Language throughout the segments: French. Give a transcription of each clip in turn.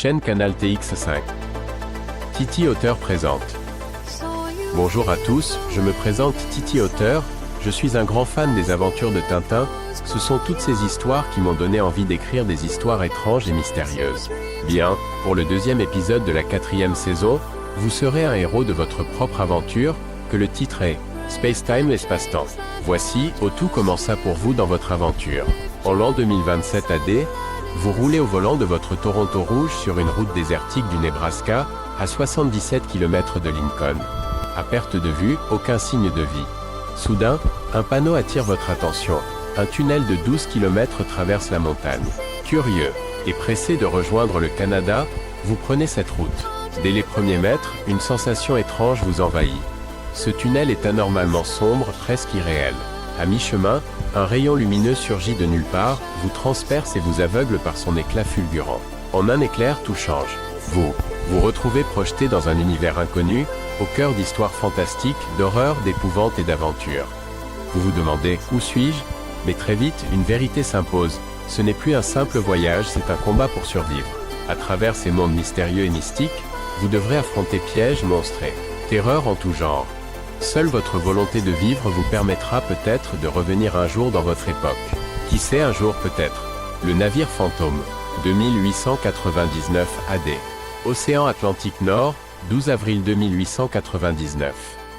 Chaîne Canal TX5. Titi Auteur présente. Bonjour à tous, je me présente Titi Auteur, je suis un grand fan des aventures de Tintin, ce sont toutes ces histoires qui m'ont donné envie d'écrire des histoires étranges et mystérieuses. Bien, pour le deuxième épisode de la 4e saison, vous serez un héros de votre propre aventure, que le titre est Space Time Espace-Temps. Voici où tout commença pour vous dans votre aventure. En l'an 2027 AD, vous roulez au volant de votre Toronto rouge sur une route désertique du Nebraska, à 77 km de Lincoln. À perte de vue, aucun signe de vie. Soudain, un panneau attire votre attention. Un tunnel de 12 km traverse la montagne. Curieux et pressé de rejoindre le Canada, vous prenez cette route. Dès les premiers mètres, une sensation étrange vous envahit. Ce tunnel est anormalement sombre, presque irréel. À mi-chemin, un rayon lumineux surgit de nulle part, vous transperce et vous aveugle par son éclat fulgurant. En un éclair, tout change. Vous retrouvez projeté dans un univers inconnu, au cœur d'histoires fantastiques, d'horreur, d'épouvante et d'aventure. Vous vous demandez « Où suis-je » Mais très vite, une vérité s'impose. Ce n'est plus un simple voyage, c'est un combat pour survivre. À travers ces mondes mystérieux et mystiques, vous devrez affronter pièges, monstres et terreurs en tout genre. Seule votre volonté de vivre vous permettra peut-être de revenir un jour dans votre époque. Qui sait, un jour peut-être. Le navire fantôme, 2899 AD. Océan Atlantique Nord, 12 avril 2899.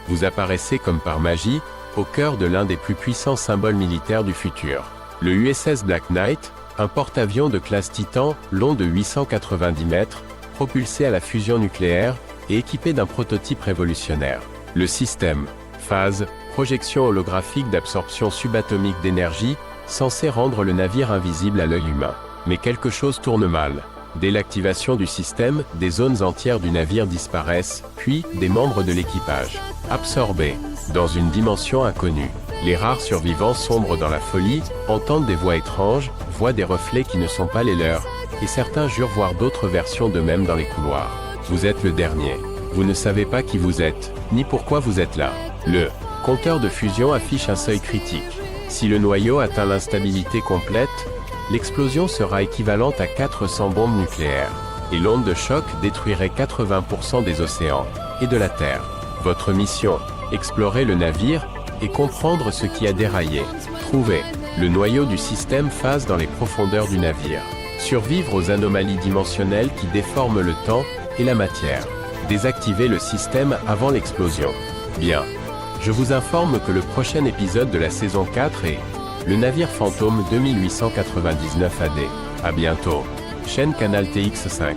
Vous apparaissez comme par magie, au cœur de l'un des plus puissants symboles militaires du futur. Le USS Black Knight, un porte-avions de classe Titan, long de 890 mètres, propulsé à la fusion nucléaire, et équipé d'un prototype révolutionnaire. Le système, phase, projection holographique d'absorption subatomique d'énergie, censé rendre le navire invisible à l'œil humain. Mais quelque chose tourne mal. Dès l'activation du système, des zones entières du navire disparaissent, puis, des membres de l'équipage. Absorbés dans une dimension inconnue. Les rares survivants sombrent dans la folie, entendent des voix étranges, voient des reflets qui ne sont pas les leurs, et certains jurent voir d'autres versions d'eux-mêmes dans les couloirs. Vous êtes le dernier. Vous ne savez pas qui vous êtes, ni pourquoi vous êtes là. Le compteur de fusion affiche un seuil critique. Si le noyau atteint l'instabilité complète, l'explosion sera équivalente à 400 bombes nucléaires. Et l'onde de choc détruirait 80% des océans et de la Terre. Votre mission, explorer le navire et comprendre ce qui a déraillé. Trouver le noyau du système phase dans les profondeurs du navire. Survivre aux anomalies dimensionnelles qui déforment le temps et la matière. Désactiver le système avant l'explosion. Bien. Je vous informe que le prochain épisode de la saison 4 est le navire fantôme 2899 AD. À bientôt. Chaîne Canal TX5.